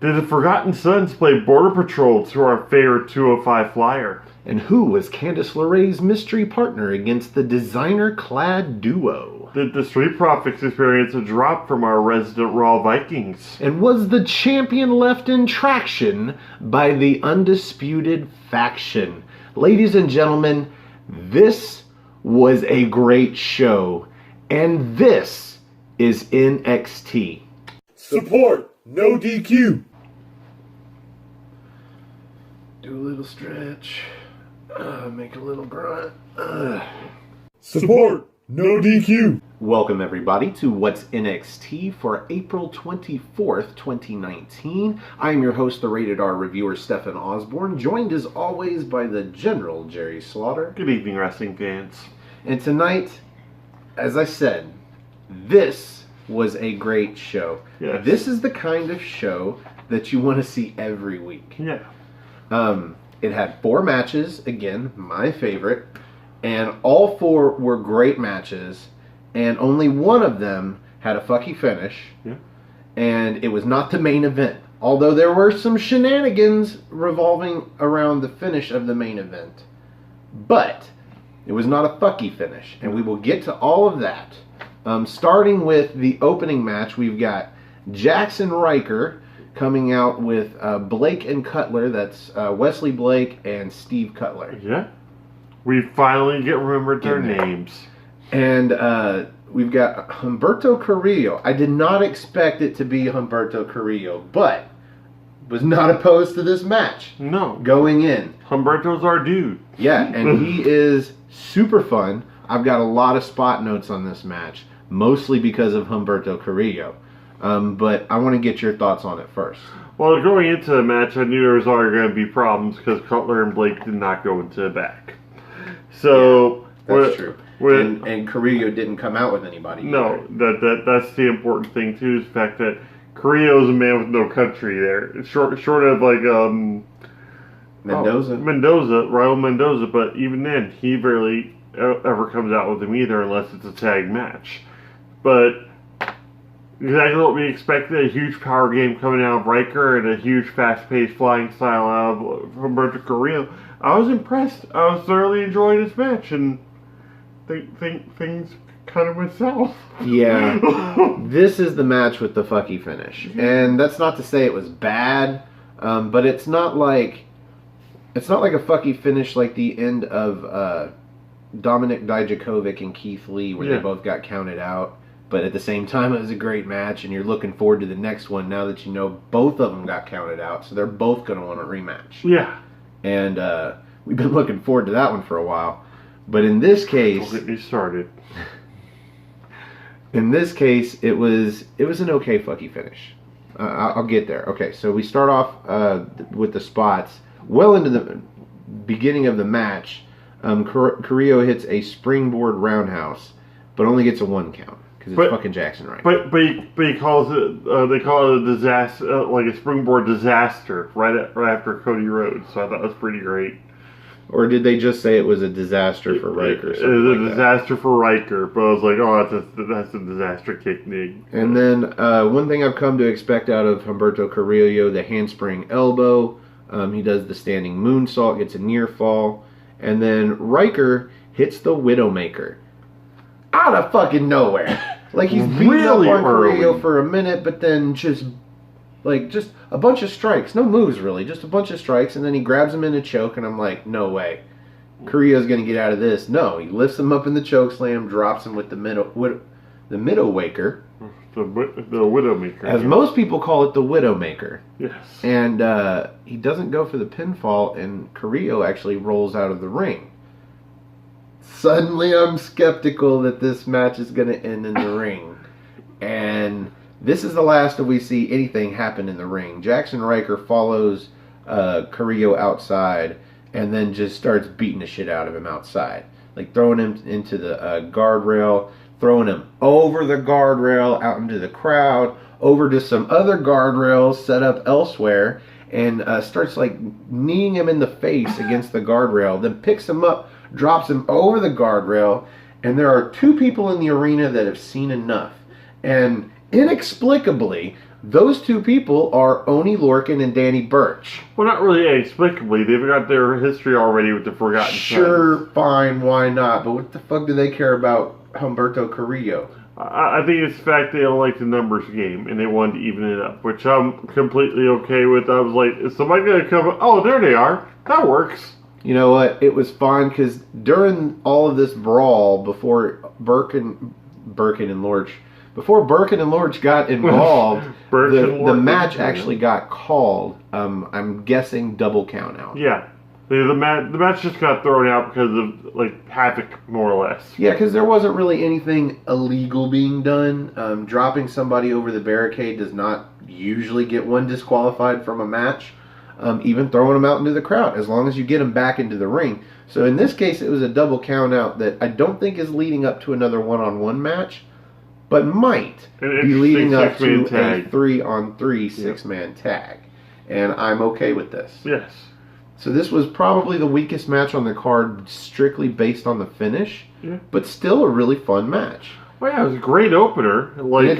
Did the Forgotten Sons play Border Patrol to our favorite 205 Flyer? And who was Candice LeRae's mystery partner against the designer-clad duo? Did the Street Profits experience a drop from our resident Raw Vikings? And was the champion left in traction by the Undisputed Faction? Ladies and gentlemen, this was a great show, and this is NXT. Support, no DQ. Do a little stretch. Make a little grunt. Support, no DQ. Welcome everybody to What's NXT for April 24th, 2019. I am your host, the Rated R reviewer, Stephen Osborne, joined as always by the General Jerry Slaughter. Good evening, wrestling fans. And tonight, as I said, this was a great show. Yes. This is the kind of show that you want to see every week. Yeah. It had 4 matches, again, my favorite, and all 4 were great matches, and only one of them had a fucky finish, and it was not the main event, although there were some shenanigans revolving around the finish of the main event, but it was not a fucky finish, and we will get to all of that. Starting with the opening match, we've got Jackson Riker coming out with Blake and Cutler. That's Wesley Blake and Steve Cutler. Yeah. We finally get remembered their names. And we've got Humberto Carrillo. I did not expect it to be Humberto Carrillo, but was not opposed to this match. No. Going in. Humberto's our dude. Yeah, and he is super fun. I've got a lot of spot notes on this match, mostly because of Humberto Carrillo. But I want to get your thoughts on it first. Well, going into the match, I knew there was already going to be problems because Cutler and Blake did not go into the back. So yeah, that's true. And Carrillo didn't come out with anybody. No, either. that's the important thing too. Is the fact that Carrillo is a man with no country. There, short of like Mendoza, Raul Mendoza. But even then, he barely ever comes out with him either, unless it's a tag match. But exactly what we expected, a huge power game coming out of Riker and a huge fast-paced flying style out of Humberto Carrillo. I was impressed. I was thoroughly enjoying this match, and things kind of went south. Yeah. This is the match with the fucky finish. And that's not to say it was bad, but it's not like a fucky finish like the end of Dominik Dijakovic and Keith Lee, where they both got counted out. But at the same time, it was a great match, and you're looking forward to the next one now that you know both of them got counted out, so they're both going to want a rematch. Yeah. And we've been looking forward to that one for a while. But in this case... Don't get me started. In this case, it was an okay fucky finish. I'll get there. Okay, so we start off with the spots. Well into the beginning of the match, Carrillo hits a springboard roundhouse, but only gets a 1 count. Because it's fucking Jackson Riker. But he calls it, they call it a disaster, like a springboard disaster, right after Cody Rhodes. So I thought that was pretty great. Or did they just say it was a disaster for Riker? It was a disaster for Riker, but I was like, oh, that's a disaster kick, Nick. And then one thing I've come to expect out of Humberto Carrillo, the handspring elbow. He does the standing moonsault, gets a near fall. And then Riker hits the Widowmaker. Out of fucking nowhere. Like he's beating really up on Carrillo for a minute, but then just a bunch of strikes. No moves, really. Just a bunch of strikes, and then he grabs him in a choke, and I'm like, no way. Carrillo's going to get out of this. No, he lifts him up in the choke slam, drops him with the Widowmaker. The Widowmaker. As most people call it, the Widowmaker. Yes. And he doesn't go for the pinfall, and Carrillo actually rolls out of the ring. Suddenly I'm skeptical that this match is going to end in the ring. And this is the last that we see anything happen in the ring. Jackson Riker follows Carrillo outside and then just starts beating the shit out of him outside. Like throwing him into the guardrail, throwing him over the guardrail, out into the crowd, over to some other guardrails set up elsewhere, and starts like kneeing him in the face against the guardrail, then picks him up, drops him over the guardrail, and there are 2 people in the arena that have seen enough. And inexplicably, Those two people are Oney Lorcan and Danny Burch. Well, not really inexplicably. They've got their history already with the Forgotten Sure, Sons. fine, why not? But what the fuck do they care about Humberto Carrillo? I think it's the fact they don't like the numbers game, and they wanted to even it up, which I'm completely okay with. I was like, is somebody going to come? Oh, there they are. That works. You know what? It was fine because during all of this brawl, before Burke and Lorch got involved, the match actually got called. I'm guessing double count out. Yeah. The match just got thrown out because of, like, havoc, more or less. Yeah, because there wasn't really anything illegal being done. Dropping somebody over the barricade does not usually get one disqualified from a match. Even throwing them out into the crowd, as long as you get them back into the ring. So in this case, it was a double count out that I don't think is leading up to another one-on-one match, but might be leading up to a 3-on-3 six-man tag. And I'm okay with this. Yes. So this was probably the weakest match on the card, strictly based on the finish, but still a really fun match. Well, yeah, it was a great opener. Like,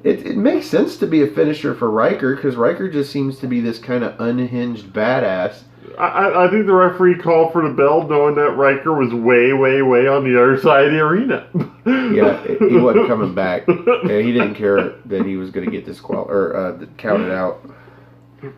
it makes sense to be a finisher for Riker, because Riker just seems to be this kind of unhinged badass. I think the referee called for the bell, knowing that Riker was way, way, way on the other side of the arena. Yeah, he wasn't coming back. Yeah, he didn't care that he was going to get counted out.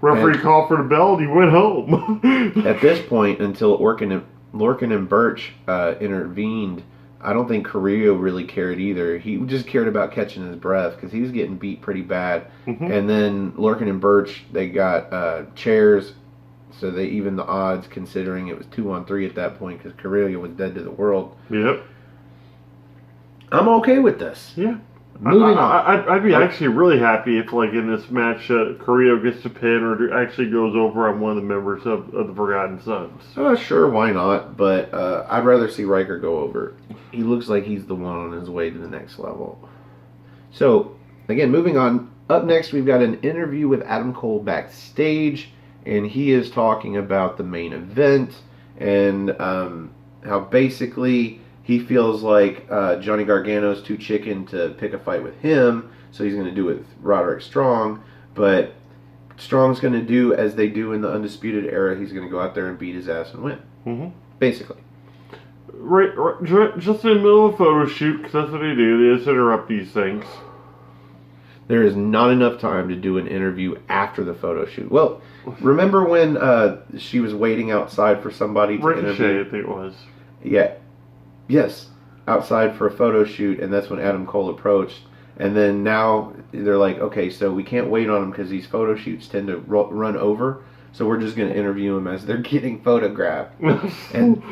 Referee called for the bell, and he went home. At this point, until Lorcan and Burch intervened, I don't think Carrillo really cared either. He just cared about catching his breath because he was getting beat pretty bad. Mm-hmm. And then Lorcan and Burch, they got chairs, so they evened the odds, considering it was 2-on-3 at that point because Carrillo was dead to the world. Yep. I'm okay with this. Yeah. Moving on. I'd be actually really happy if, like, in this match, Carrillo gets to pin or actually goes over on one of the members of the Forgotten Sons. Sure, why not? But I'd rather see Riker go over. He looks like he's the one on his way to the next level. So, again, moving on. Up next, we've got an interview with Adam Cole backstage, and he is talking about the main event and how basically he feels like Johnny Gargano's too chicken to pick a fight with him, so he's going to do it with Roderick Strong. But Strong's going to do as they do in the Undisputed Era. He's going to go out there and beat his ass and win. Mm-hmm. Basically. Right, just in the middle of a photo shoot, because that's what they do. They just interrupt these things. There is not enough time to do an interview after the photo shoot. Well, remember when she was waiting outside for somebody to interview? I think it was. Yeah. Yes, outside for a photo shoot, and that's when Adam Cole approached. And then now they're like, okay, so we can't wait on him because these photo shoots tend to run over, so we're just going to interview him as they're getting photographed. And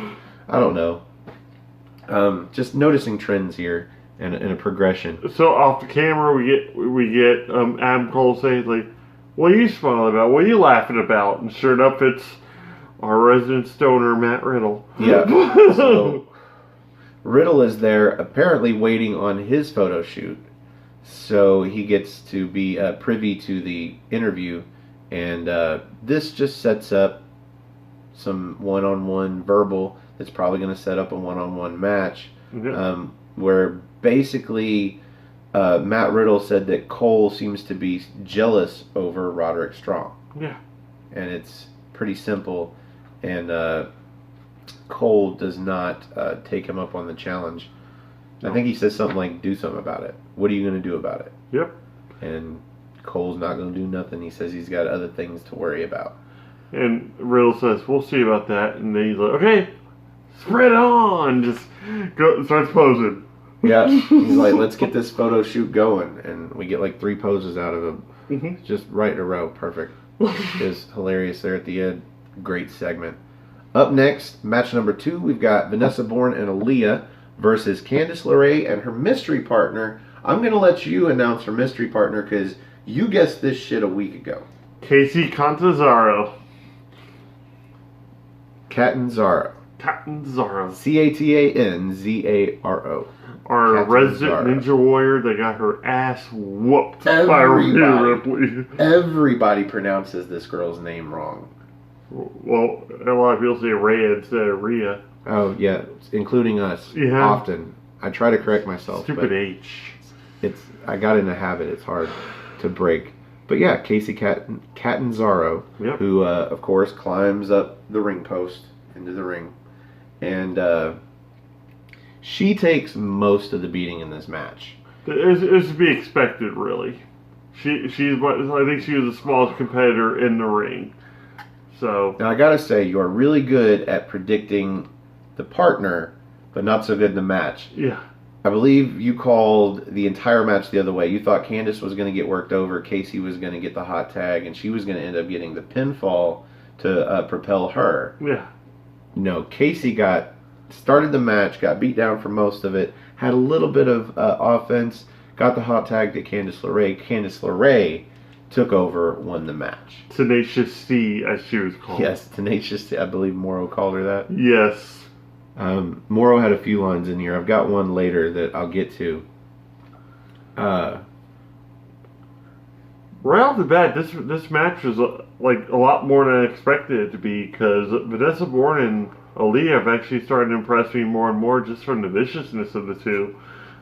I don't know. Just noticing trends here and a progression. So off the camera, we get Adam Cole saying, like, what are you smiling about? What are you laughing about? And sure enough, it's our resident stoner, Matt Riddle. Yeah. So Riddle is there apparently waiting on his photo shoot, so he gets to be privy to the interview, and this just sets up some one-on-one verbal that's probably going to set up a one-on-one match, where basically Matt Riddle said that Cole seems to be jealous over Roderick Strong. Yeah. And it's pretty simple, and Cole does not take him up on the challenge. No. I think he says something like, do something about it. What are you going to do about it? Yep. And Cole's not going to do nothing. He says he's got other things to worry about. And Riddle says, we'll see about that. And then he's like, okay, spread on. Just starts posing. Yeah. He's like, let's get this photo shoot going. And we get like 3 poses out of him. Mm-hmm. Just right in a row. Perfect. It's hilarious there at the end. Great segment. Up next, match number 2, we've got Vanessa Bourne and Aaliyah versus Candice LeRae and her mystery partner. I'm going to let you announce her mystery partner because you guessed this shit a week ago. Casey Catanzaro. Catanzaro. Catanzaro. Our resident ninja warrior that got her ass whooped by Rhea Ripley. Everybody pronounces this girl's name wrong. Well, a lot of people say Rhea instead of Rhea. Oh, yeah, including us. Yeah. Often. I try to correct myself. Stupid H. I got in a habit. It's hard to break. But yeah, Casey Catanzaro, Yep. who of course climbs up the ring post into the ring, and she takes most of the beating in this match. It's to be expected, really. She's what I think she was the smallest competitor in the ring. So Now I gotta say, you are really good at predicting the partner, but not so good in the match. yeah, I believe you called the entire match the other way. You thought Candice was going to get worked over, Casey was going to get the hot tag, and she was going to end up getting the pinfall to propel her. yeah. No, Casey started the match, got beat down for most of it, had a little bit of offense, got the hot tag to Candice LeRae. Candice LeRae took over, won the match. Tenacious C, as she was called. Yes, Tenacious, I believe Morrow called her that. Yes. Morrow had a few lines in here. I've got one later that I'll get to. Right off the bat, this match was like a lot more than I expected it to be, because Vanessa Bourne and Aaliyah have actually started to impress me more and more just from the viciousness of the two.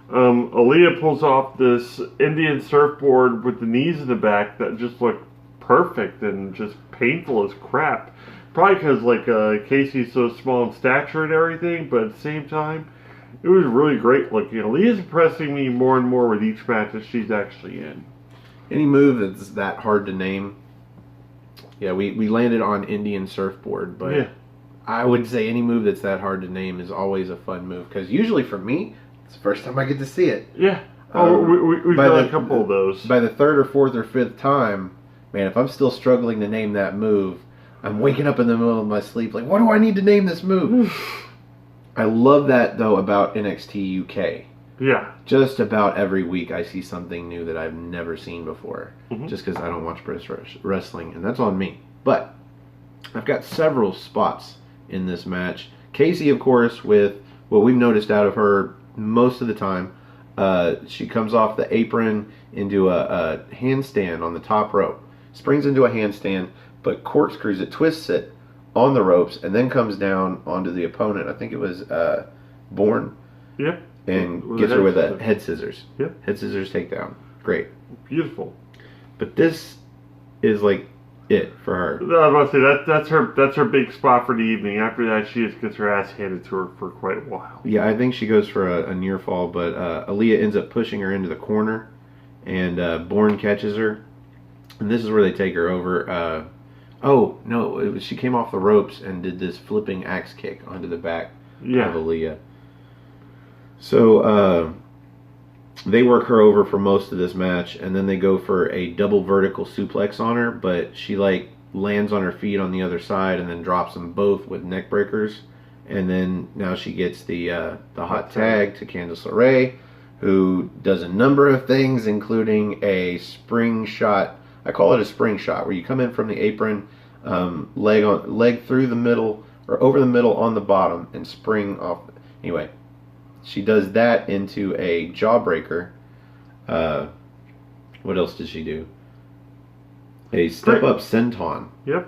Aaliyah pulls off this Indian surfboard with the knees in the back that just looked perfect and just painful as crap. Probably because Casey's so small in stature and everything, but at the same time, it was really great looking. Aaliyah's impressing me more and more with each match that she's actually in. Any move that's that hard to name? Yeah, we landed on Indian surfboard, but Yeah. I would say any move that's that hard to name is always a fun move, because usually for me, it's the first time I get to see it. Yeah. We've done a couple of those. By the third or fourth or fifth time, man, if I'm still struggling to name that move, I'm waking up in the middle of my sleep like, what do I need to name this move? I love that, though, about NXT UK. Yeah. Just about every week I see something new that I've never seen before. Mm-hmm. Just because I don't watch wrestling, and that's on me. But I've got several spots in this match. Casey, of course, with what we've noticed out of her most of the time, she comes off the apron into a handstand on the top rope. Springs into a handstand, but corkscrews it, twists it on the ropes, and then comes down onto the opponent. I think it was Bourne. Yeah. And gets her with a head scissors. Yep. Head scissors takedown. Great. Beautiful. But this is like it for her. I was about to say that's her big spot for the evening. After that, she just gets her ass handed to her for quite a while. Yeah, I think she goes for a near fall, but Aaliyah ends up pushing her into the corner, and Bourne catches her, and this is where they take her over. Oh no, she came off the ropes and did this flipping axe kick onto the back of Aaliyah. So they work her over for most of this match, and then they go for a double vertical suplex on her, but she lands on her feet on the other side and then drops them both with neck breakers. And then now she gets the hot tag to Candice LeRae, who does a number of things, including a spring shot. I call it a spring shot, where you come in from the apron, leg through the middle or over the middle on the bottom, and spring off. Anyway, she does that into a jawbreaker. What else did she do? A step-up senton. Yep.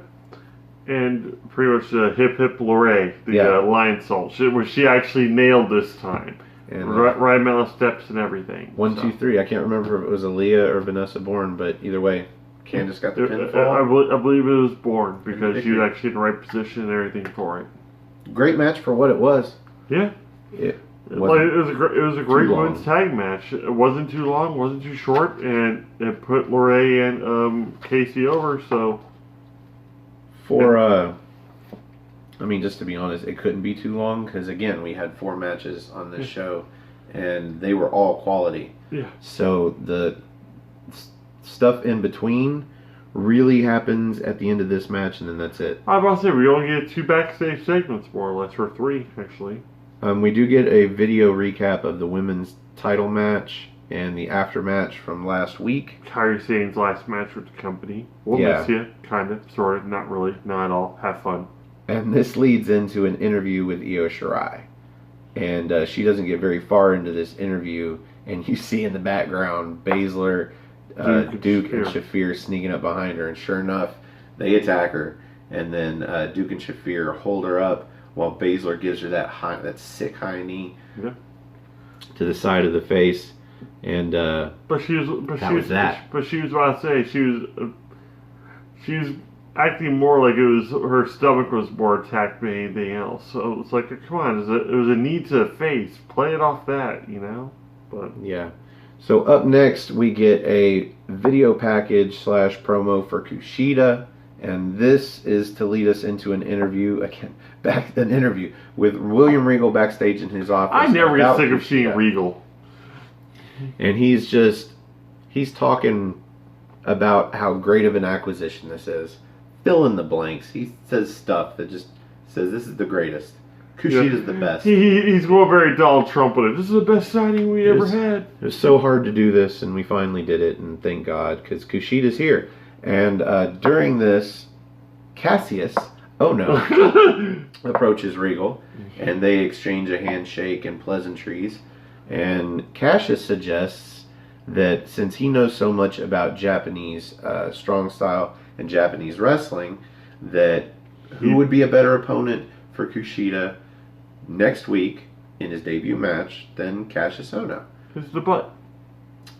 And pretty much hip LeRae, the lion salt, which she actually nailed this time. And right amount of steps and everything. 1, 2, 3. I can't remember if it was Aaliyah or Vanessa Bourne, but either way, Candice got the pinfall. I believe it was Bourne, because she was actually in the right position and everything for it. Great match for what it was. Yeah. It was a great women's tag match. It wasn't too long, wasn't too short, and it put LeRae and Casey over. So, just to be honest, it couldn't be too long, because again, we had 4 matches on this show, and they were all quality. Yeah. So the stuff in between really happens at the end of this match, and then that's it. I was about to say, we only get 2 backstage segments, more or less, or 3 actually. We do get a video recap of the women's title match and the after match from last week. Kairi Sane's last match with the company. We'll miss you, kind of, sort of, not really, not at all. Have fun. And this leads into an interview with Io Shirai. And she doesn't get very far into this interview, and you see in the background Baszler, Duke and Shafir sneaking up behind her, and sure enough, they attack her. And then Duke and Shafir hold her up, while Baszler gives her that sick high knee to the side of the face. And but she was about to say she was acting more like it was her stomach was more attacked than anything else. So it's like, come on, it was a knee to the face. Play it off that, you know. But yeah. So up next we get a video package / promo for Kushida, and this is to lead us into an interview with William Regal backstage in his office. I never get sick of seeing Regal. And he's talking about how great of an acquisition this is. Fill in the blanks. He says stuff that just says this is the greatest. Kushida's the best. He's going very Donald Trump with it. This is the best signing we ever had. It was so hard to do this, and we finally did it, and thank God, because Kushida's here. And during this, Cassius, approaches Regal, and they exchange a handshake and pleasantries. And Cassius suggests that since he knows so much about Japanese strong style and Japanese wrestling, that who would be a better opponent for Kushida next week in his debut match than Cassius Ohno? It's the butt.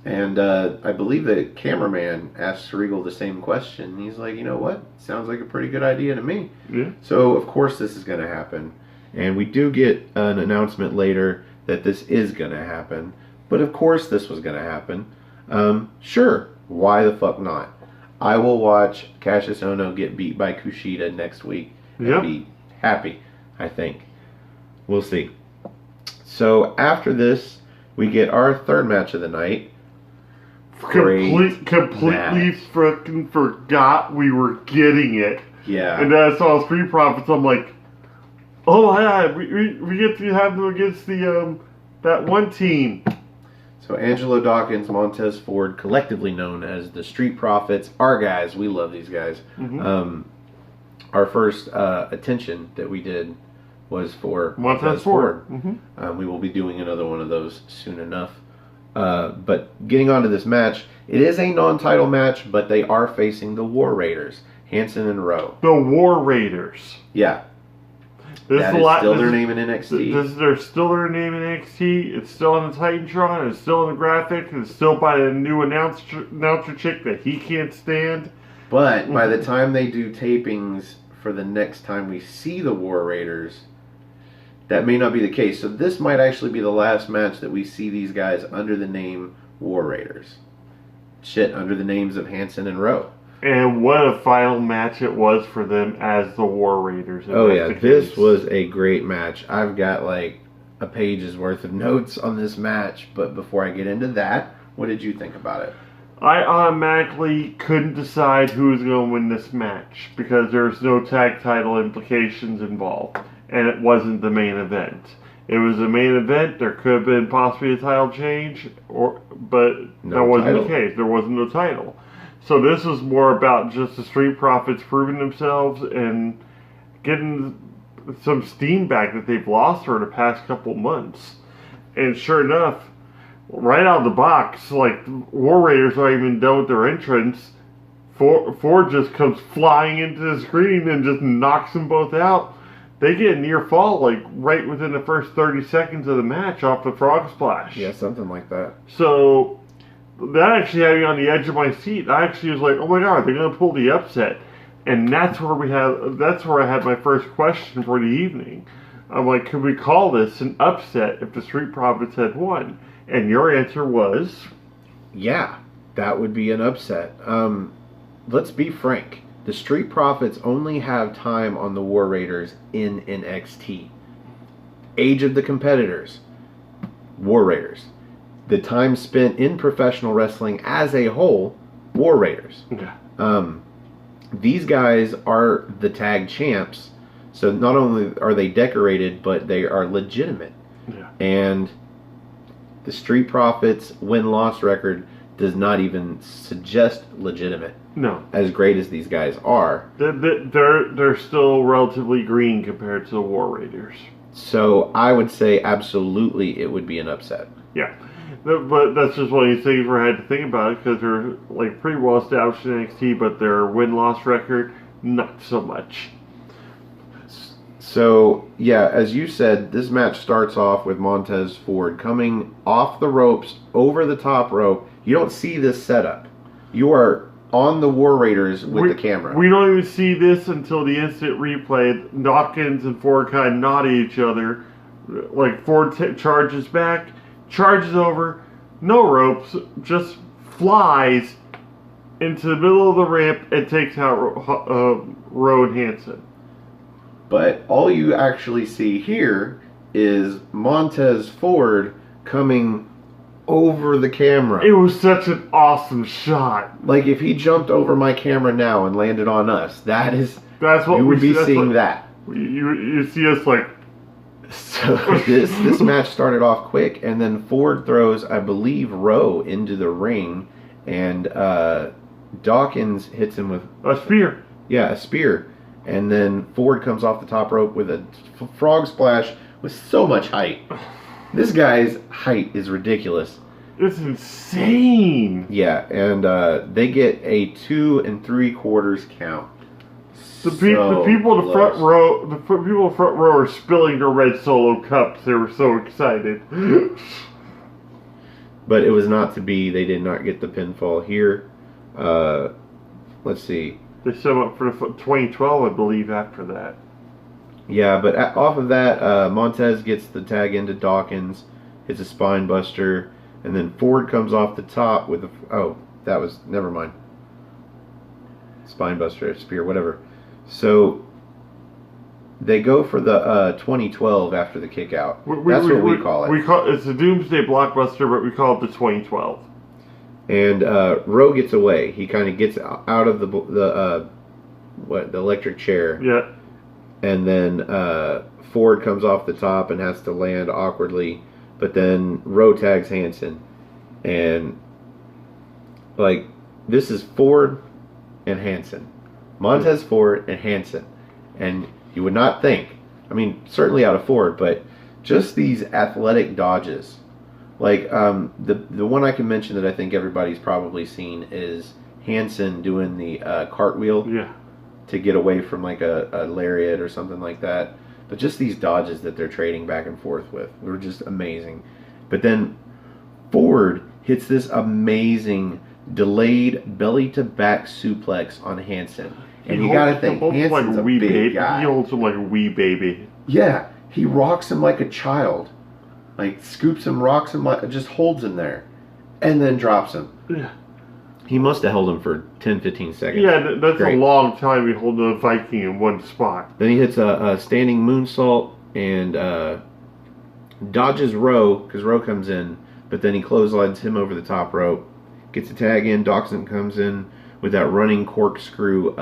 And I believe the cameraman asks Regal the same question. He's like, you know what? Sounds like a pretty good idea to me. Yeah. So, of course, this is going to happen. And we do get an announcement later that this is going to happen. But, of course, this was going to happen. Sure. Why the fuck not? I will watch Cassius Ohno get beat by Kushida next week and be happy, I think. We'll see. So, after this, we get our third match of the night. Completely freaking forgot we were getting it. Yeah. And then I saw Street Profits. I'm like, oh my God, we get to have them against the that one team. So Angelo Dawkins, Montez Ford, collectively known as the Street Profits, our guys. We love these guys. Mm-hmm. Our first attention that we did was for Montez Ford. Mm-hmm. We will be doing another one of those soon enough. But getting on to this match, it is a non-title match, but they are facing the War Raiders, Hanson and Rowe. The War Raiders. Yeah. That is still their name in NXT. They're still their name in NXT. It's still on the Titantron. It's still in the graphic. It's still by a new announcer chick that he can't stand. But by the time they do tapings for the next time we see the War Raiders, that may not be the case. So this might actually be the last match that we see these guys under the name War Raiders. Under the names of Hanson and Rowe. And what a final match it was for them as the War Raiders. Oh yeah, this was a great match. I've got like a page's worth of notes on this match, but before I get into that, what did you think about it? I automatically couldn't decide who was going to win this match because there's no tag title implications involved. And it wasn't the main event. It was the main event. There could have been possibly a title change, but that wasn't the case. There wasn't no title. So this was more about just the Street Profits proving themselves and getting some steam back that they've lost for the past couple months. And sure enough, right out of the box, like War Raiders aren't even done with their entrance. Ford just comes flying into the screen and just knocks them both out. They get a near fall, like, right within the first 30 seconds of the match off the frog splash. Yeah, something like that. So, that actually had me on the edge of my seat. I actually was like, oh my God, they're going to pull the upset. And that's where I had my first question for the evening. I'm like, could we call this an upset if the Street Profits had won? And your answer was? Yeah, that would be an upset. Let's be frank. The Street Profits only have time on the War Raiders in NXT. Age of the competitors, War Raiders. The time spent in professional wrestling as a whole, War Raiders. Yeah. These guys are the tag champs, so not only are they decorated, but they are legitimate. Yeah. And the Street Profits win-loss record does not even suggest legitimate. No. As great as these guys are. They're still relatively green compared to the War Raiders. So I would say absolutely it would be an upset. Yeah. But that's just one of these things where I had to think about it because they're like pretty well established in NXT, but their win-loss record, not so much. So, yeah, as you said, this match starts off with Montez Ford coming off the ropes, over the top rope. You don't see this setup. You are on the War Raiders with the camera. We don't even see this until the instant replay. Dawkins and Ford kind of nod at each other. Like, Ford charges back, charges over, no ropes, just flies into the middle of the ramp and takes out Rowe and Hansen. But all you actually see here is Montez Ford coming over the camera. It was such an awesome shot. Like, if he jumped over my camera now and landed on us, that's what you would be seeing. That you see us like. So this match started off quick, and then Ford throws, I believe, Rowe into the ring, and Dawkins hits him with a spear. Yeah, a spear. And then Ford comes off the top rope with a frog splash with so much height. This guy's height is ridiculous. It's insane. Yeah, and they get a 2 3/4 count. The people in the front row are spilling their red Solo cups. They were so excited. But it was not to be. They did not get the pinfall here. Let's see. They set him up for the 2012, I believe, after that. Yeah, but off of that, Montez gets the tag into Dawkins, hits a spine buster, and then Ford comes off the top with never mind. Spine buster, spear, whatever. So they go for the 2012 after the kick out. That's what we call it. It's a Doomsday Blockbuster, but we call it the 2012. And Rowe gets away. He kind of gets out of the electric chair. Yeah. And then Ford comes off the top and has to land awkwardly. But then Rowe tags Hansen. And, like, this is Ford and Hansen. Montez Ford and Hansen. And you would not think, I mean, certainly out of Ford, but just these athletic dodges. Like, the one I can mention that I think everybody's probably seen is Hansen doing the cartwheel. Yeah. To get away from like a lariat or something like that. But just these dodges that they're trading back and forth with were just amazing. But then Ford hits this amazing delayed belly to back suplex on Hansen. And you gotta think, Hansen's a big guy. He holds him like a wee baby. Yeah, he rocks him like a child. Like, scoops him, rocks him, just holds him there. And then drops him. Yeah. He must have held him for 10, 15 seconds. Yeah, that's a long time to hold a Viking in one spot. Then he hits a standing moonsault and dodges Rowe, because Rowe comes in, but then he clotheslines him over the top rope. Gets a tag in, Dawkins comes in with that running corkscrew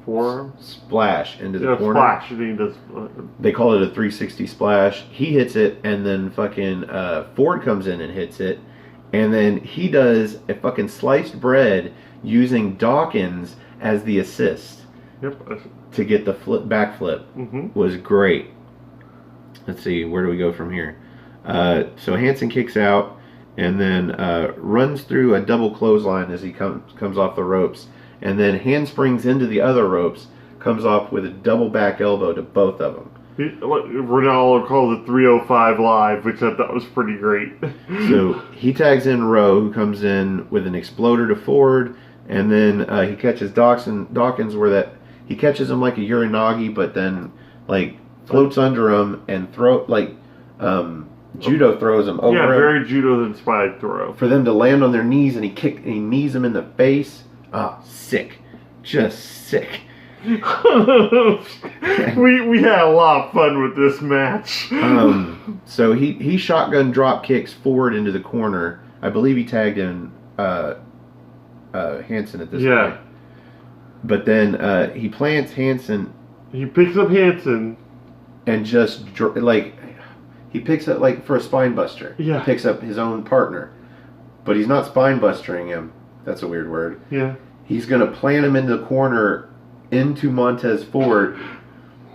forearm splash into the corner. Splash. They call it a 360 splash. He hits it, and then fucking Ford comes in and hits it. And then he does a fucking sliced bread using Dawkins as the assist. Yep. To get the backflip. Was great. Let's see, where do we go from here? So Hansen kicks out and then runs through a double clothesline as he comes off the ropes. And then handsprings into the other ropes, comes off with a double back elbow to both of them. Ronaldo calls it 305 Live, which I thought was pretty great. So he tags in Rowe, who comes in with an exploder to Ford, and then he catches Dawkins where that he catches him like a Uranagi, but then like floats under him and judo throws him over. Yeah, him very judo inspired throw for them to land on their knees, and he knees him in the face. Sick, just sick. we had a lot of fun with this match. So he shotgun drop kicks Ford into the corner. I believe he tagged in Hansen at this point. But then he plants Hansen. He picks up Hansen and just he picks up for a spine buster. Yeah. He picks up his own partner, but he's not spine bustering him. That's a weird word. Yeah. He's gonna plant him in the corner into Montez Ford,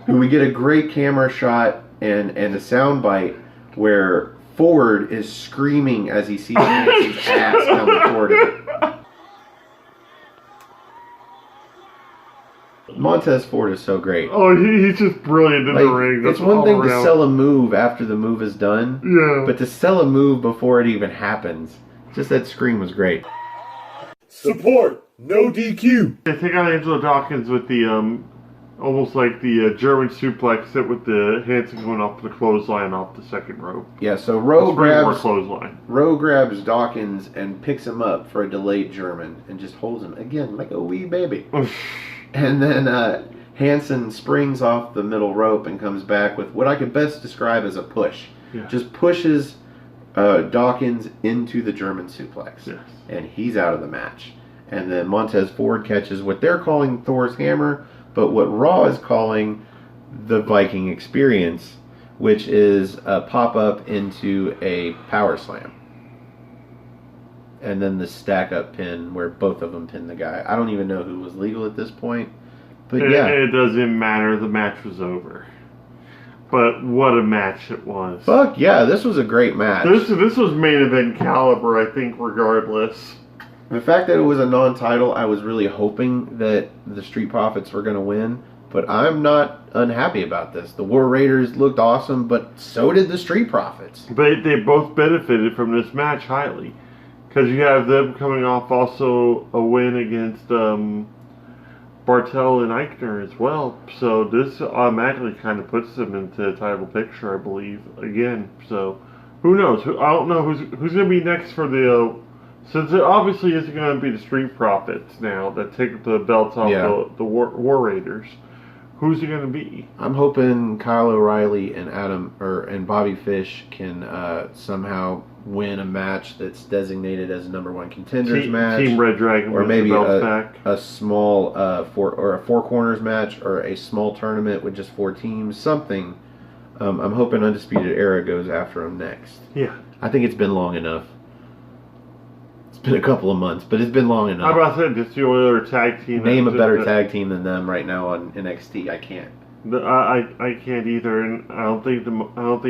who we get a great camera shot and a sound bite where Ford is screaming as he sees Hansen's ass coming toward him. Montez Ford is so great. Oh, he's just brilliant in the ring. It's one thing to sell a move after the move is done. Yeah. But to sell a move before it even happens, just that scream was great. Support, no DQ. I think on Angelo Dawkins with the almost like the German suplex hit with the Hansen going off the clothesline off the second rope. Yeah, so Rowe grabs Dawkins and picks him up for a delayed German and just holds him again like a wee baby. And then Hansen springs off the middle rope and comes back with what I could best describe as a push. Yeah. Just pushes Dawkins into the German suplex. Yes. And he's out of the match. And then Montez Ford catches what they're calling Thor's hammer, but what Raw is calling the Viking experience, which is a pop-up into a power slam. And then the stack-up pin where both of them pin the guy. I don't even know who was legal at this point. But yeah. It doesn't matter. The match was over. But what a match it was. Fuck yeah, this was a great match. This was main event caliber, I think, regardless. The fact that it was a non-title, I was really hoping that the Street Profits were going to win. But I'm not unhappy about this. The War Raiders looked awesome, but so did the Street Profits. But they both benefited from this match highly. Because you have them coming off also a win against Bartel and Eichner as well. So this automatically kind of puts them into the title picture, I believe, again. So who knows? I don't know who's going to be next for the... since it obviously isn't going to be the Street Profits now that take the belts off the War Raiders. Who's it going to be? I'm hoping Kyle O'Reilly and and Bobby Fish can somehow win a match that's designated as a number one contenders match. Team Red Dragon, or maybe back. a small four corners match, or a small tournament with just 4 teams. Something. I'm hoping Undisputed Era goes after him next. Yeah, I think it's been long enough. It's been a couple of months, but it's been long enough. How about that? Just the only other tag team. Name a better tag team than them right now on NXT. I can't. I can't either, and I don't think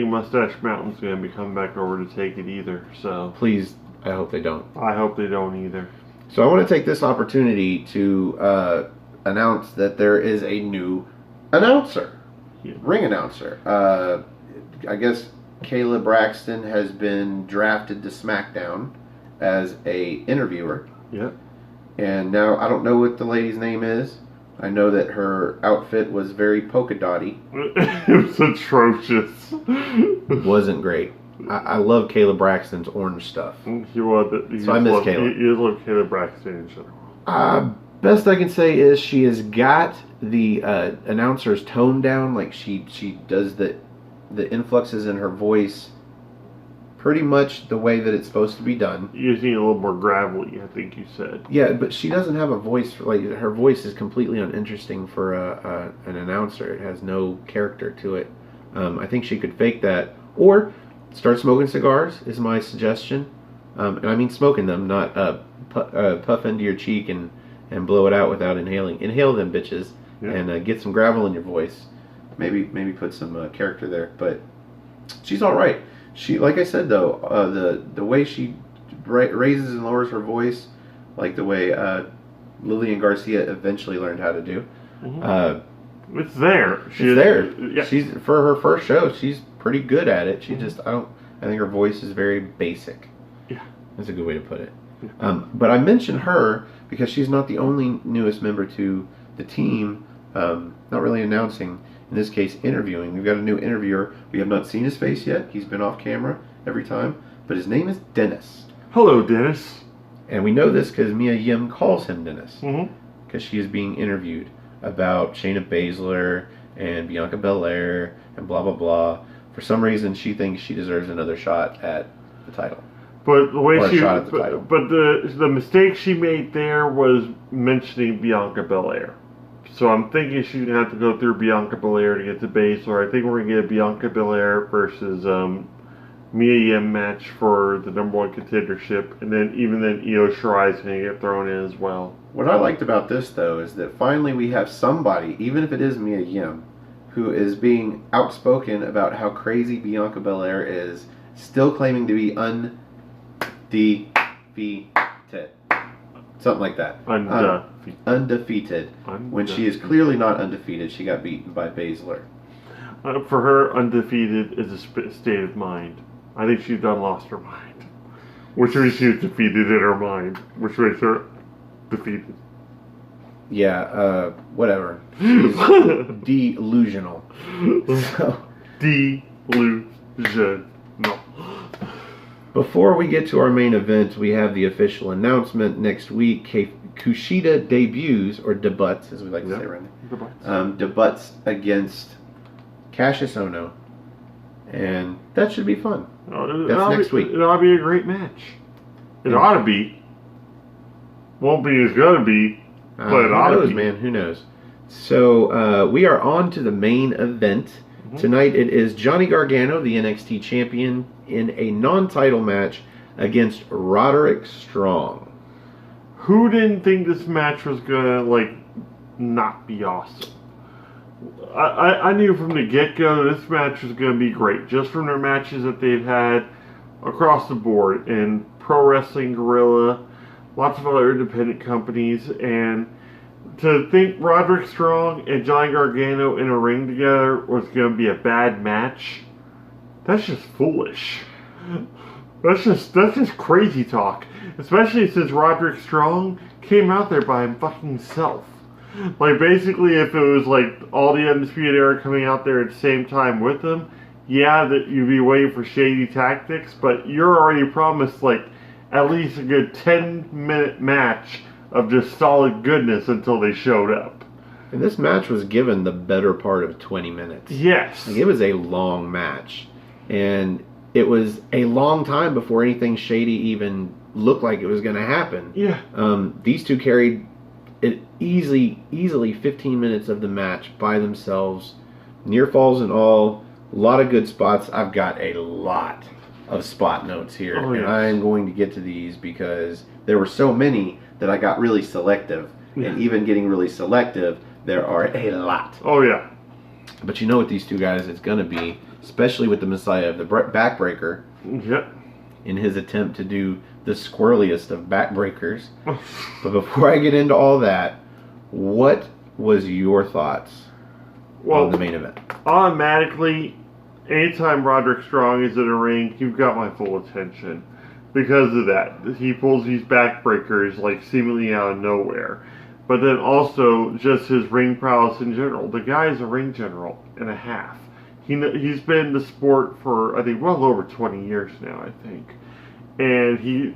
Mustache Mountain's going to be coming back over to take it either. So please, I hope they don't. I hope they don't either. So I want to take this opportunity to announce that there is a new announcer, ring announcer. I guess Kayla Braxton has been drafted to SmackDown as a interviewer. Yep. And now I don't know what the lady's name is. I know that her outfit was very polka dotty. It was atrocious. It wasn't great. I love Kayla Braxton's orange stuff. So I miss Kayla. You love Kayla Braxton in general. Best I can say is she has got the announcer's tone down. Like she does the influxes in her voice pretty much the way that it's supposed to be done. Using a little more gravelly, I think you said. Yeah, but she doesn't have a voice. Like her voice is completely uninteresting for an announcer. It has no character to it. I think she could fake that, or start smoking cigars is my suggestion. And I mean smoking them, not puff into your cheek and blow it out without inhaling. Inhale them, bitches, and get some gravel in your voice. Maybe put some character there. But she's all right. She, like I said though, the way she raises and lowers her voice, like the way Lillian Garcia eventually learned how to do. Mm-hmm. It's there. It's there. Yeah. She's for her first show. She's pretty good at it. She just I think her voice is very basic. Yeah, that's a good way to put it. But I mentioned her because she's not the only newest member to the team. Not really announcing. In this case, interviewing. We've got a new interviewer. We have not seen his face yet. He's been off camera every time. But his name is Dennis. Hello, Dennis. And we know this because Mia Yim calls him Dennis. Mm-hmm. Because she is being interviewed about Shayna Baszler and Bianca Belair and blah, blah, blah. For some reason, she thinks she deserves another shot at the title. But the way title. But the mistake she made there was mentioning Bianca Belair. So I'm thinking she's going to have to go through Bianca Belair to get to Baszler. I think we're going to get a Bianca Belair versus Mia Yim match for the number one contendership. And then even then Io Shirai is going to get thrown in as well. What I liked about this, though, is that finally we have somebody, even if it is Mia Yim, who is being outspoken about how crazy Bianca Belair is, still claiming to be undefeated. Something like that. Undefeated. undefeated. When she is clearly not undefeated, she got beaten by Baszler. For her, undefeated is a state of mind. I think she's done lost her mind. Which means she was defeated in her mind, which makes her defeated. Yeah, whatever. She's delusional. So, delusional. Before we get to our main event, we have the official announcement. Next week, Kushida debuts, or debuts, as we like to say around here. Debuts against Cassius Ohno. And that should be fun. That's next week. It ought to be a great match. It ought to be. Won't be as going to be. But it ought to be. Man, who knows? So we are on to the main event. Mm-hmm. Tonight it is Johnny Gargano, the NXT champion, in a non-title match against Roderick Strong. Who didn't think this match was going to, not be awesome? I knew from the get-go this match was going to be great, just from their matches that they've had across the board in Pro Wrestling Guerrilla, lots of other independent companies, and to think Roderick Strong and Johnny Gargano in a ring together was going to be a bad match, that's just foolish. That's just crazy talk, especially since Roderick Strong came out there by him fucking self. Basically, if it was all the Undisputed Era coming out there at the same time with them, yeah, that you'd be waiting for shady tactics, but you're already promised at least a good 10-minute match of just solid goodness until they showed up. And this match was given the better part of 20 minutes. Yes. It was a long match. And it was a long time before anything shady even looked like it was going to happen. Yeah. These two carried it easily 15 minutes of the match by themselves. Near falls and all. A lot of good spots. I've got a lot of spot notes here. Oh, yes. And I'm going to get to these because there were so many that I got really selective. Yeah. And even getting really selective, there are a lot. Oh, yeah. But you know what these two guys is going to be, especially with the Messiah of the Backbreaker. Yep. In his attempt to do the squirreliest of backbreakers. But before I get into all that, what was your thoughts on the main event? Automatically, anytime Roderick Strong is in a ring, you've got my full attention. Because of that. He pulls these backbreakers seemingly out of nowhere. But then also just his ring prowess in general. The guy is a ring general and a half. He's been in the sport for, I think, well over 20 years now, I think. And you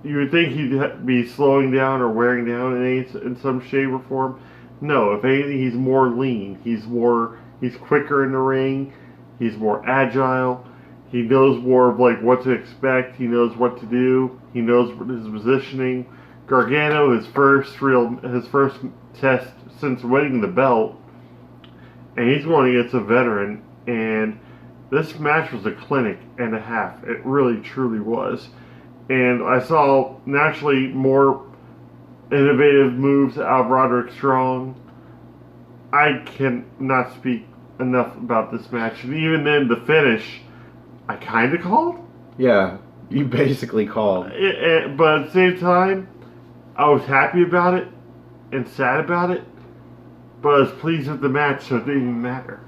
would think he'd be slowing down or wearing down in some shape or form. No, if anything, he's more lean. He's quicker in the ring. He's more agile. He knows more of what to expect. He knows what to do. He knows his positioning. Gargano, his first test since winning the belt, and he's going against a veteran. And this match was a clinic and a half. It really, truly was. And I saw naturally more innovative moves out of Roderick Strong. I cannot speak enough about this match. And even then, the finish, I kind of called. Yeah, you basically called. But at the same time, I was happy about it and sad about it. But I was pleased with the match, so it didn't even matter.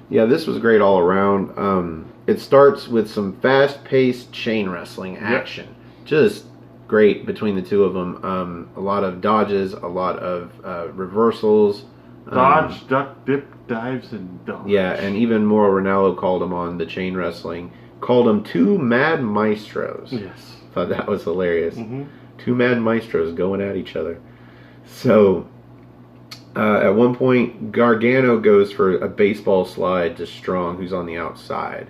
Yeah, this was great all around. It starts with some fast-paced chain wrestling action. Yep. Just great between the two of them. A lot of dodges, a lot of reversals. Dodge, duck, dip, dives, and dodge. Yeah, and even Mauro Ranallo called them on the chain wrestling. Called them two mad maestros. Yes. Thought that was hilarious. Mm-hmm. Two mad maestros going at each other. So, at one point, Gargano goes for a baseball slide to Strong, who's on the outside.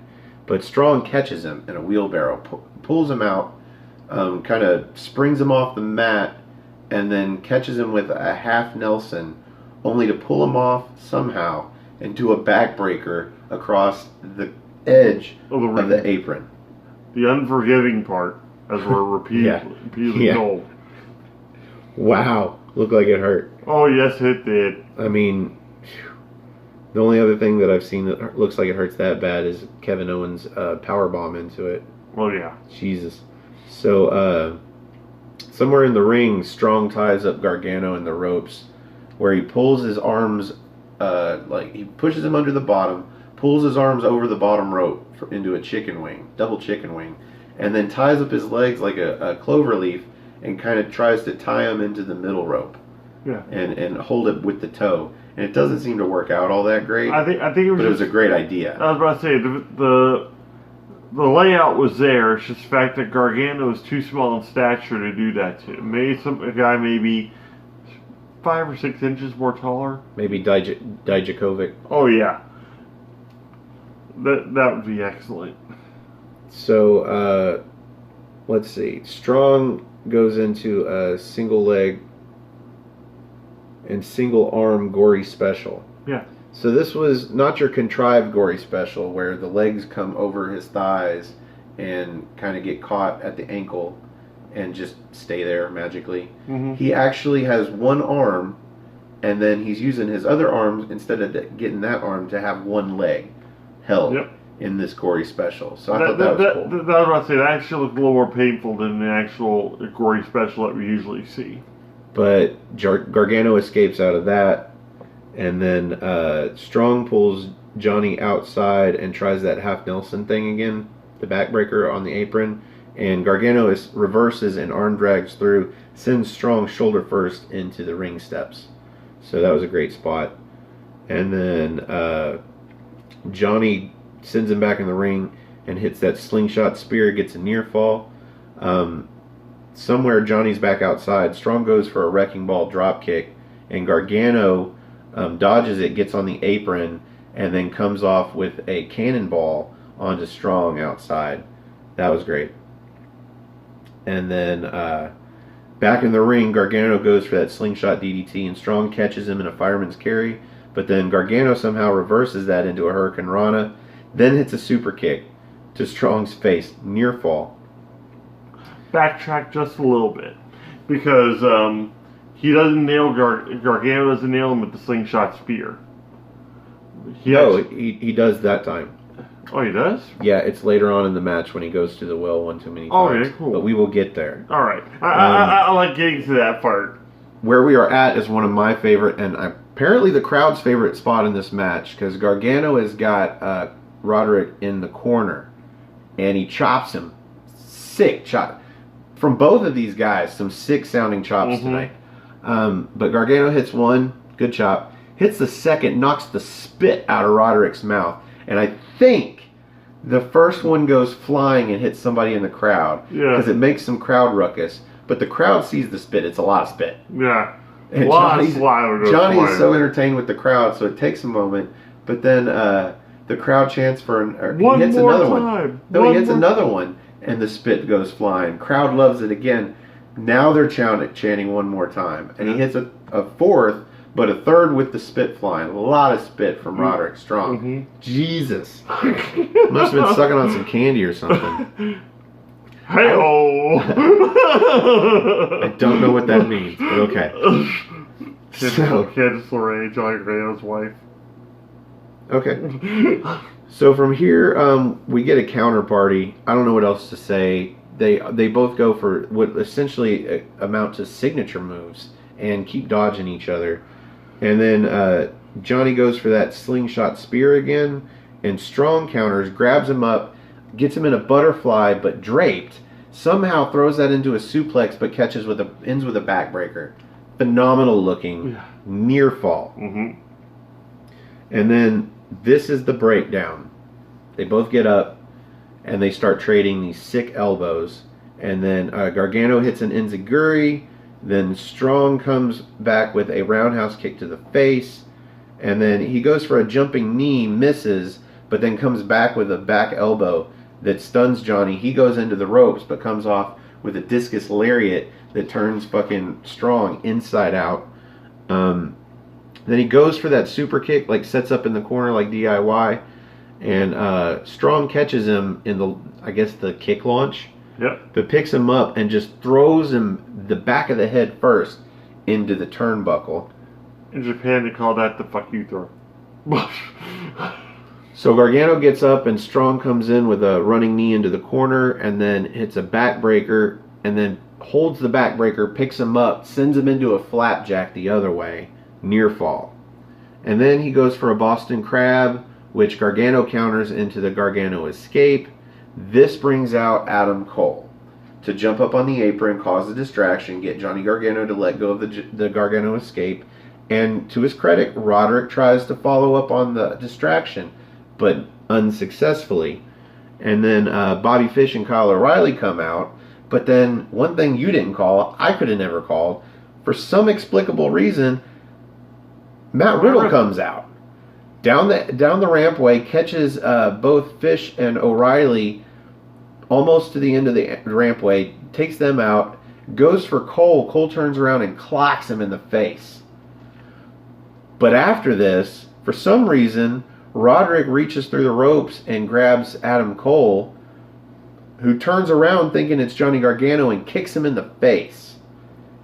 But Strong catches him in a wheelbarrow, pulls him out, kind of springs him off the mat, and then catches him with a half Nelson, only to pull him off somehow and do a backbreaker across the edge of the apron. The unforgiving part, as we're repeatedly told. Wow. Looked like it hurt. Oh, yes, it did. I mean, the only other thing that I've seen that looks like it hurts that bad is Kevin Owens' powerbomb into it. Well, yeah. Jesus. So, Somewhere in the ring, Strong ties up Gargano in the ropes, where he pulls his arms, he pushes him under the bottom, pulls his arms over the bottom rope into a chicken wing, double chicken wing, and then ties up his legs like a clover leaf and kind of tries to tie him into the middle rope. Yeah. And hold it with the toe. And it doesn't seem to work out all that great. I think it was. But it was a great idea. I was about to say the layout was there. It's just the fact that Gargano is too small in stature to do that to. Maybe a guy maybe 5 or 6 inches more taller. Maybe Dijakovic. Oh yeah. That would be excellent. So let's see. Strong goes into a single leg and single arm gory special. Yeah. So this was not your contrived gory special where the legs come over his thighs and kind of get caught at the ankle and just stay there magically. Mm-hmm. He actually has one arm, and then he's using his other arm instead of getting that arm to have one leg held in this gory special. So I thought that was cool. I was about to say, that actually looked a little more painful than the actual gory special that we usually see. But Gargano escapes out of that, and then Strong pulls Johnny outside and tries that half Nelson thing again, the backbreaker on the apron, and Gargano reverses and arm drags through, sends Strong shoulder first into the ring steps. So that was a great spot. And then Johnny sends him back in the ring and hits that slingshot spear, gets a near fall. Somewhere Johnny's back outside. Strong goes for a wrecking ball drop kick, and Gargano dodges it, gets on the apron, and then comes off with a cannonball onto Strong outside. That was great. And then back in the ring, Gargano goes for that slingshot DDT, and Strong catches him in a fireman's carry, but then Gargano somehow reverses that into a Hurricane Rana, then hits a super kick to Strong's face, near fall. Backtrack just a little bit, because he doesn't nail Gargano doesn't nail him with the slingshot spear. He does that time. Oh, he does? Yeah, it's later on in the match when he goes to the well one too many times. Okay, cool. But we will get there. All right, I like getting to that part. Where we are at is one of my favorite, and apparently the crowd's favorite spot in this match, because Gargano has got Roderick in the corner, and he chops him. Sick chop. From both of these guys, some sick sounding chops tonight. But Gargano hits one, good chop. Hits the second, knocks the spit out of Roderick's mouth. And I think the first one goes flying and hits somebody in the crowd. Yeah. Because it makes some crowd ruckus. But the crowd sees the spit. It's a lot of spit. Yeah. And Johnny's so entertained with the crowd, so it takes a moment. But then the crowd chants for he hits another one. No, he hits another one. And the spit goes flying. Crowd loves it again. Now they're chanting one more time. And he hits a fourth, but a third with the spit flying. A lot of spit from Roderick Strong. Mm-hmm. Jesus. Must have been sucking on some candy or something. Hey-oh! I don't know what that means, but okay. Candice LeRae, Johnny Gargano's wife. Okay. So from here, we get a counter party. I don't know what else to say. They both go for what essentially amount to signature moves and keep dodging each other. And then Johnny goes for that slingshot spear again, and Strong counters, grabs him up, gets him in a butterfly but draped, somehow throws that into a suplex but ends with a backbreaker. Phenomenal looking, near fall. Mm-hmm. And then this is the breakdown. They both get up and they start trading these sick elbows. And then Gargano hits an enziguri. Then Strong comes back with a roundhouse kick to the face. And then he goes for a jumping knee, misses, but then comes back with a back elbow that stuns Johnny. He goes into the ropes but comes off with a discus lariat that turns fucking Strong inside out. Then he goes for that super kick, like sets up in the corner like DIY, and Strong catches him in the kick launch. Yep. But picks him up and just throws him the back of the head first into the turnbuckle. In Japan, they call that the fuck you throw. So Gargano gets up and Strong comes in with a running knee into the corner and then hits a backbreaker and then holds the backbreaker, picks him up, sends him into a flapjack the other way, near fall. And then he goes for a Boston Crab, which Gargano counters into the Gargano escape. This brings out Adam Cole to jump up on the apron, cause a distraction, get Johnny Gargano to let go of the Gargano escape. And to his credit, Roderick tries to follow up on the distraction, but unsuccessfully. And then Bobby Fish and Kyle O'Reilly come out. But then one thing you didn't call, I could have never called. For some explicable reason, Matt Riddle comes out. Down the rampway, catches both Fish and O'Reilly almost to the end of the rampway, takes them out, goes for Cole. Cole turns around and clocks him in the face. But after this, for some reason, Roderick reaches through the ropes and grabs Adam Cole, who turns around thinking it's Johnny Gargano and kicks him in the face.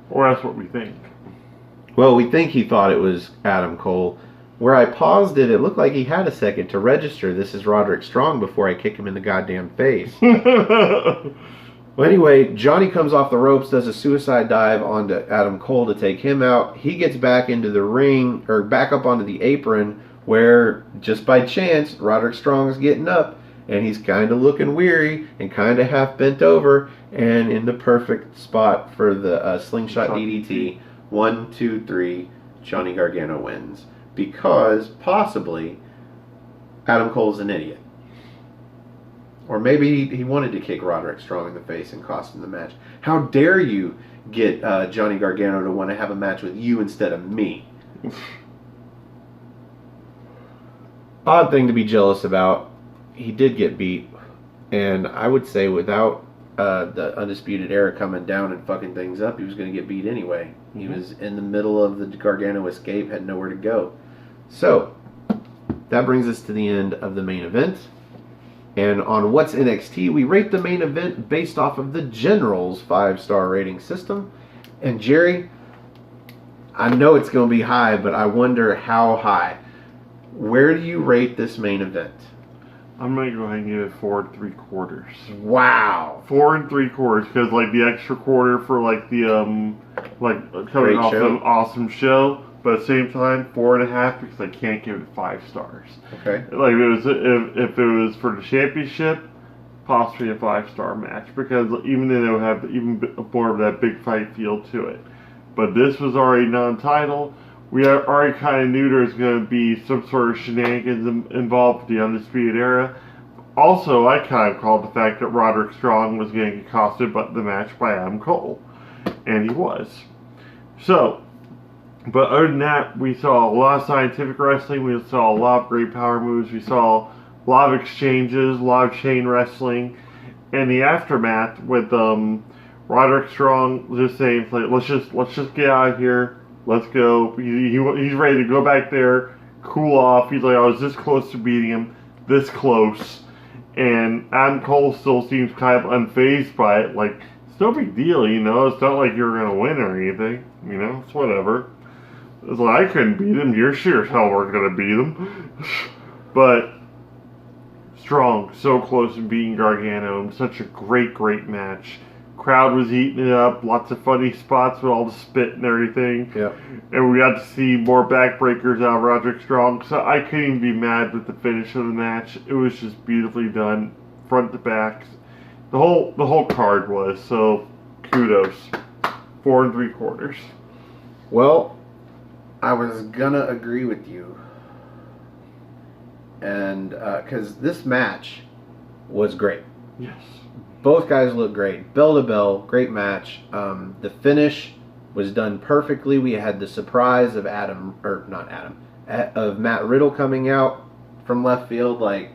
Or that's what we think. Well, we think he thought it was Adam Cole. Where I paused it, it looked like he had a second to register this is Roderick Strong before I kick him in the goddamn face. Well, anyway, Johnny comes off the ropes, does a suicide dive onto Adam Cole to take him out. He gets back into the ring, or back up onto the apron, where, just by chance, Roderick Strong's getting up, and he's kind of looking weary and kind of half bent over, and in the perfect spot for the slingshot DDT. 1, 2, 3, Johnny Gargano wins. Because, possibly, Adam Cole's an idiot. Or maybe he wanted to kick Roderick Strong in the face and cost him the match. How dare you get Johnny Gargano to want to have a match with you instead of me? Odd thing to be jealous about. He did get beat. And I would say without the Undisputed Era coming down and fucking things up, he was going to get beat anyway. Mm-hmm. He was in the middle of the Gargano escape, had nowhere to go. So, that brings us to the end of the main event. And on What's NXT, we rate the main event based off of the General's 5-star rating system. And Jerry, I know it's going to be high, but I wonder how high. Where do you rate this main event? I'm going to go ahead and give it 4 3/4. Wow. 4 3/4, because like the extra quarter for like the coming off an awesome show. But at the same time, 4.5 because I can't give it 5 stars. Okay. Like if it was for the championship, possibly a 5-star match because even then it would have even more of that big fight feel to it. But this was already non-title. We already kind of knew there was going to be some sort of shenanigans involved with the Undisputed Era. Also, I kind of called the fact that Roderick Strong was going to get costed but the match by Adam Cole, and he was. So. But other than that, we saw a lot of scientific wrestling. We saw a lot of great power moves. We saw a lot of exchanges, a lot of chain wrestling. And the aftermath with Roderick Strong just saying, let's just get out of here. Let's go. He's ready to go back there, cool off. He's like, I was this close to beating him, this close. And Adam Cole still seems kind of unfazed by it. Like, it's no big deal, you know. It's not like you're going to win or anything. You know, it's whatever. It's like, I couldn't beat him. You're sure as hell weren't going to beat him. But Strong, so close to beating Gargano. Such a great, great match. Crowd was eating it up. Lots of funny spots with all the spit and everything. Yep. And we got to see more backbreakers out of Roderick Strong. So I couldn't even be mad with the finish of the match. It was just beautifully done, front to back. The whole card was. So kudos. 4 3/4. Well, I was gonna agree with you, and because this match was great. Yes. Both guys looked great, bell to bell, great match. The finish was done perfectly. We had the surprise of of Matt Riddle coming out from left field. Like,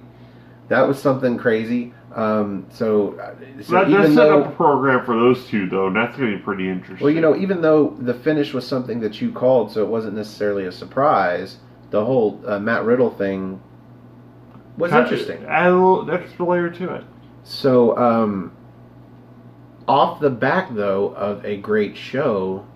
that was something crazy. So let's set up a program for those two, though. That's going to be pretty interesting. Well, you know, even though the finish was something that you called, so it wasn't necessarily a surprise, the whole Matt Riddle thing was interesting. Add a little extra layer to it. So, off the back, though, of a great show,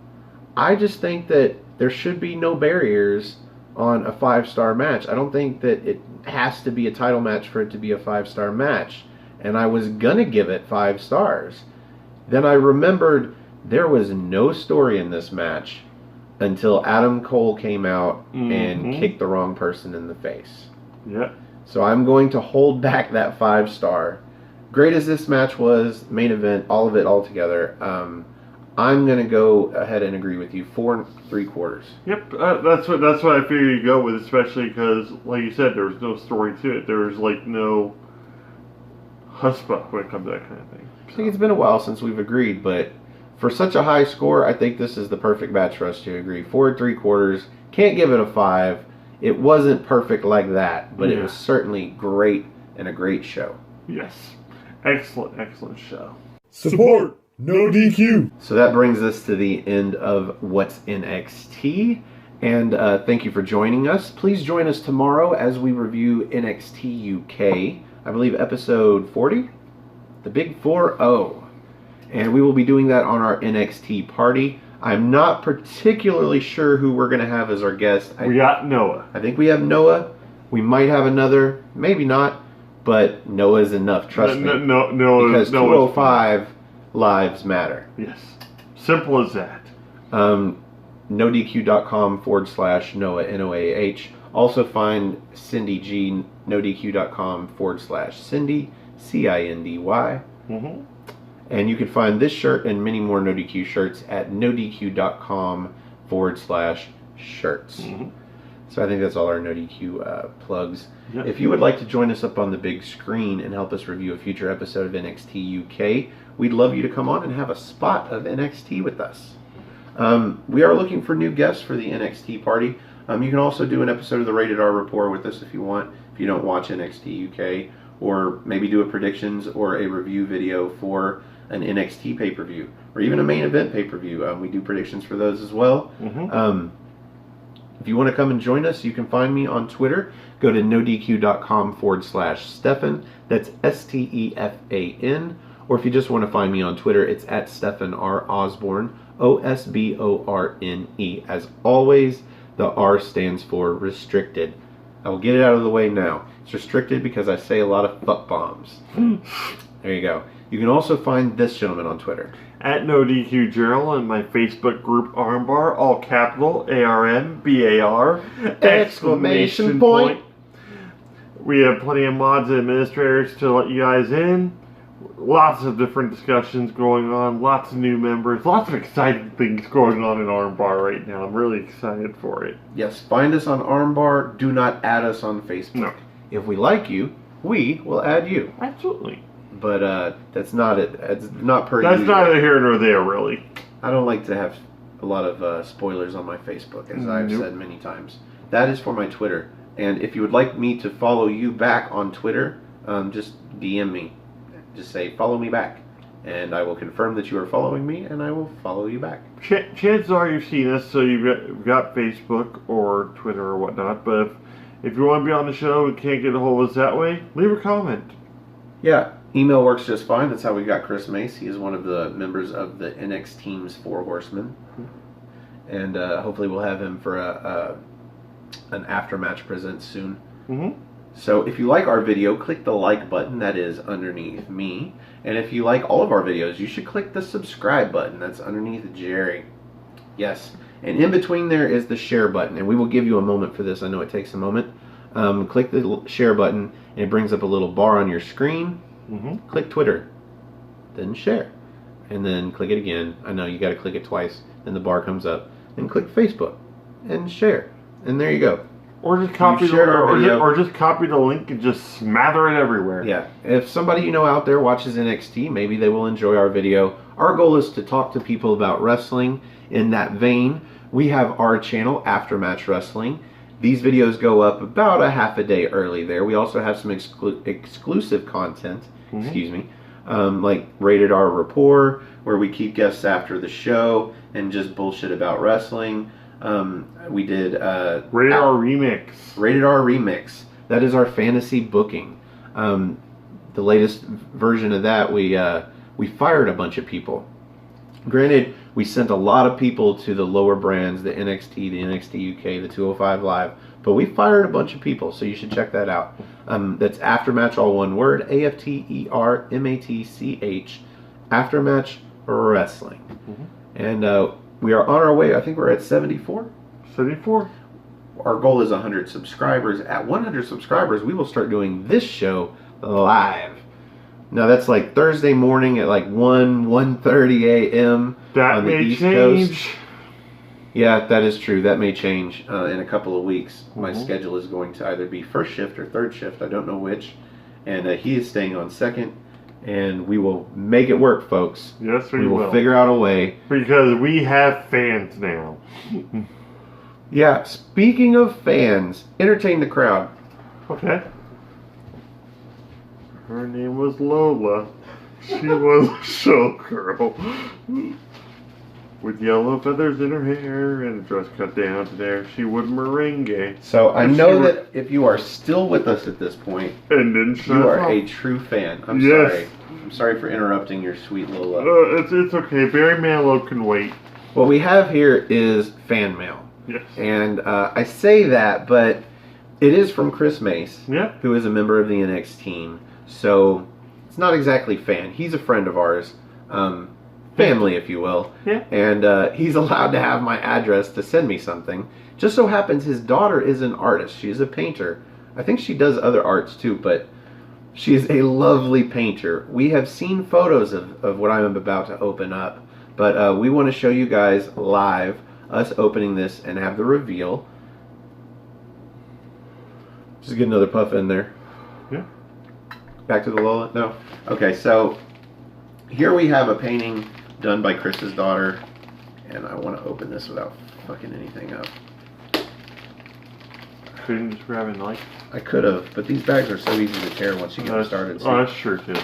I just think that there should be no barriers on a 5-star match. I don't think that it has to be a title match for it to be a 5-star match. And I was going to give it 5 stars. Then I remembered there was no story in this match until Adam Cole came out and kicked the wrong person in the face. Yeah. So I'm going to hold back that 5-star. Great as this match was, main event, all of it all together, I'm going to go ahead and agree with you. 4 3/4. Yep, that's what I figured you'd go with, especially because, like you said, there was no story to it. There was like no husband when it comes to that kind of thing. So. I think it's been a while since we've agreed, but for such a high score, I think this is the perfect match for us to agree. 4 3/4. Can't give it a 5. It wasn't perfect like that, but it was certainly great and a great show. Yes. Excellent, excellent show. Support No DQ. So that brings us to the end of What's NXT. And thank you for joining us. Please join us tomorrow as we review NXT UK. I believe episode 40? The Big 4-0. And we will be doing that on our NXT party. I'm not particularly sure who we're going to have as our guest. We got Noah. I think we have Noah. We might have another. Maybe not. But Noah's enough. Trust me. No, because 205 lives matter. Yes. Simple as that. NoDQ.com/Noah, NOAH. Also find Cindy G, NoDQ.com/Cindy, CINDY. And you can find this shirt and many more NoDQ shirts at NoDQ.com/shirts. So I think that's all our NoDQ plugs. Yep. If you would like to join us up on the big screen and help us review a future episode of NXT UK, we'd love you to come on and have a spot of NXT with us. We are looking for new guests for the NXT party. You can also do an episode of the Rated R Report with us if you want, if you don't watch NXT UK, or maybe do a predictions or a review video for an NXT pay-per-view, or even a main event pay-per-view. We do predictions for those as well. If you want to come and join us, you can find me on Twitter. Go to nodq.com/Stefan. That's STEFAN. Or if you just want to find me on Twitter, it's at Stefan R. Osborne, OSBORNE. As always, the R stands for restricted. I will get it out of the way now. It's restricted because I say a lot of fuck bombs. There you go. You can also find this gentleman on Twitter. At NoDQJournal and my Facebook group Armbar, all capital, ARMBAR, exclamation point. We have plenty of mods and administrators to let you guys in. Lots of different discussions going on, lots of new members, lots of exciting things going on in Armbar right now. I'm really excited for it. Yes, find us on Armbar. Do not add us on Facebook. No. If we like you, we will add you. Absolutely. But that's not it. It's not per That's usual. neither here nor there, really. I don't like to have a lot of spoilers on my Facebook, as I've said many times. That is for my Twitter. And if you would like me to follow you back on Twitter, just DM me. Just say, follow me back. And I will confirm that you are following me, and I will follow you back. Chances are you've seen us, so you've got Facebook or Twitter or whatnot. But if you want to be on the show and can't get a hold of us that way, leave a comment. Yeah, email works just fine. That's how we got Chris Mace. He is one of the members of the NX Team's 4 Horsemen. And hopefully we'll have him for an after-match present soon. So if you like our video, click the like button. That is underneath me. And if you like all of our videos, you should click the subscribe button. That's underneath Jerry. Yes. And in between there is the share button. And we will give you a moment for this. I know it takes a moment. Click the share button, and it brings up a little bar on your screen. Click Twitter. Then share. And then click it again. I know you got to click it twice. Then the bar comes up. Then click Facebook. And share. And there you go. Or just copy just copy the link and just smather it everywhere. Yeah. If somebody you know out there watches NXT, maybe they will enjoy our video. Our goal is to talk to people about wrestling. In that vein, we have our channel, Aftermatch Wrestling. These videos go up about a half a day early there. We also have some exclusive content, like Rated R Rapport, where we keep guests after the show and just bullshit about wrestling. We did Rated R Remix. Rated R Remix. That is our fantasy booking. The latest version of that, we fired a bunch of people. Granted, we sent a lot of people to the lower brands, the NXT, the NXT UK, the 205 Live, but we fired a bunch of people, so you should check that out. That's Aftermatch, all one word, AFTERMATCH, Aftermatch, wrestling. Mm-hmm. And we are on our way. I think we're at 74. 74. Our goal is 100 subscribers. At 100 subscribers, we will start doing this show live. Now that's like Thursday morning at like 1:30 a.m. That on the may East change. Coast. Yeah, that is true. That may change in a couple of weeks. My Mhm. schedule is going to either be first shift or third shift. I don't know which. And he is staying on second. And we will make it work, folks. Yes, We will figure out a way. Because we have fans now. Yeah, speaking of fans, entertain the crowd. Okay. Her name was Lola. She was a showgirl. With yellow feathers in her hair and a dress cut down to there. She would merengue. So I If know she were- that if you are still with us at this point, And then shut you are up. a true fan. I'm Yes. sorry. I'm sorry for interrupting your sweet Lola. It's okay. Barry Manilow can wait. What we have here is fan mail. Yes. And I say that, but it is from Chris Mace, Yeah. who is a member of the NX team. So it's not exactly fan. He's a friend of ours. Family, if you will. Yeah. And he's allowed to have my address to send me something. Just so happens his daughter is an artist. She's a painter. I think she does other arts too, but she is a lovely painter. We have seen photos of what I'm about to open up, but we want to show you guys live us opening this and have the reveal. Just get another puff in there. Yeah. Back to the Lola? No? Okay, so here we have a painting done by Chris's daughter, and I want to open this without fucking anything up. Couldn't just grab a knife. I could have, but these bags are so easy to tear once you get them started. Oh, that's true too.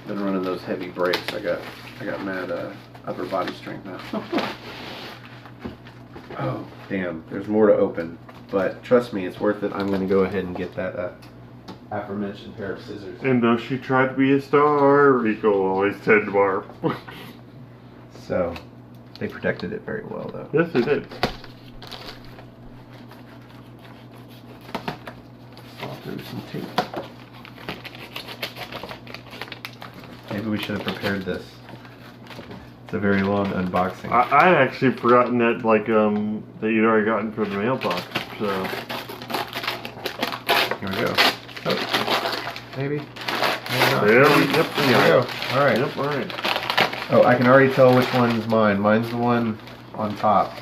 Been running those heavy brakes. I got mad upper body strength now. Oh, damn. There's more to open. But trust me, it's worth it. I'm going to go ahead and get that aforementioned pair of scissors. And though she tried to be a star, Rico always tend to barf. So, they protected it very well, though. Yes, they did. I'll do some tape. Maybe we should have prepared this. It's a very long unboxing. I'd actually forgotten that, like, that you'd already gotten from the mailbox, so. Here we go. Oh, maybe. Maybe not. There we, There yep, we go. Alright. Yep, alright. Oh, I can already tell which one's mine. Mine's the one on top.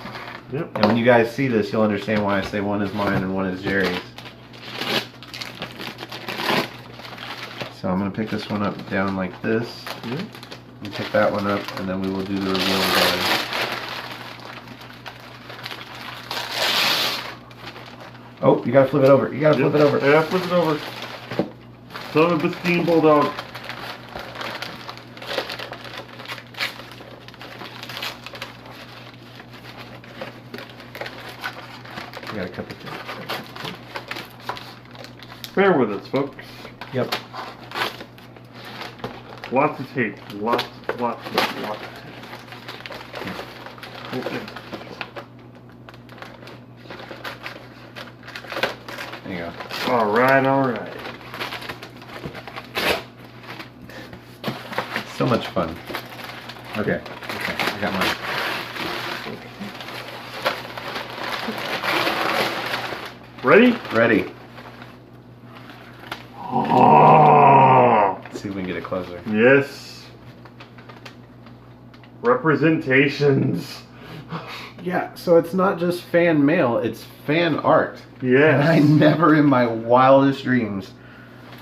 Yep. And when you guys see this, you'll understand why I say one is mine and one is Jerry's. So I'm going to pick this one up down like this. Yep. And pick that one up, and then we will do the reveal together. Oh, you gotta flip it over. You gotta flip it over. Yeah, flip it over. Son of a steam bulldog. You gotta cut the tape. Bear with us, folks. Yep. Lots of tape. Lots of tape. Okay. There you go. Alright, alright. So much fun. Okay. Okay. I got mine. Ready? Ready. Oh, Let's see if we can get it closer. yes. Representations. Yeah, so it's not just fan mail, it's fan art. And I Yes. never in my wildest dreams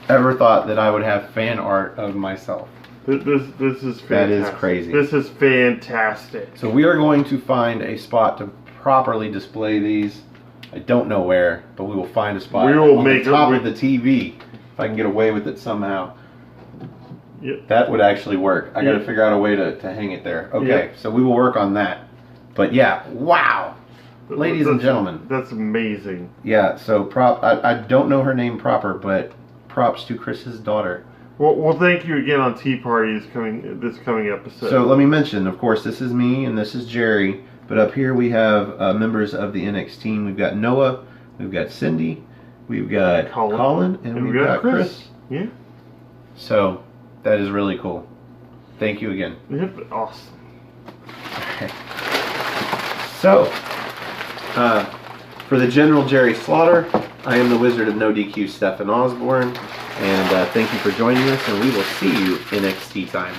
ever thought that I would have fan art of myself. This is fantastic. That is crazy. This is fantastic. So we are going to find a spot to properly display these. I don't know where, but we will find a spot We will on make the top it- of the TV if I can get away with it somehow. Yep. That would actually work. I got to Yep. figure out a way to hang it there. Okay, Yep. so we will work on that. But yeah, wow. Ladies and That's- gentlemen. That's amazing. Yeah, so I don't know her name proper, but props to Chris's daughter. Well, thank you again on Tea Party this coming episode. So let me mention, of course, this is me and this is Jerry. But up here we have members of the NX team. We've got Noah, we've got Cindy, we've got Colin, and we've got Chris. Yeah. So That is really cool. Thank you again. Yep, awesome. So, for the General Jerry Slaughter, I am the Wizard of No DQ, Stephen Osborne, and thank you for joining us, and we will see you in NXT time.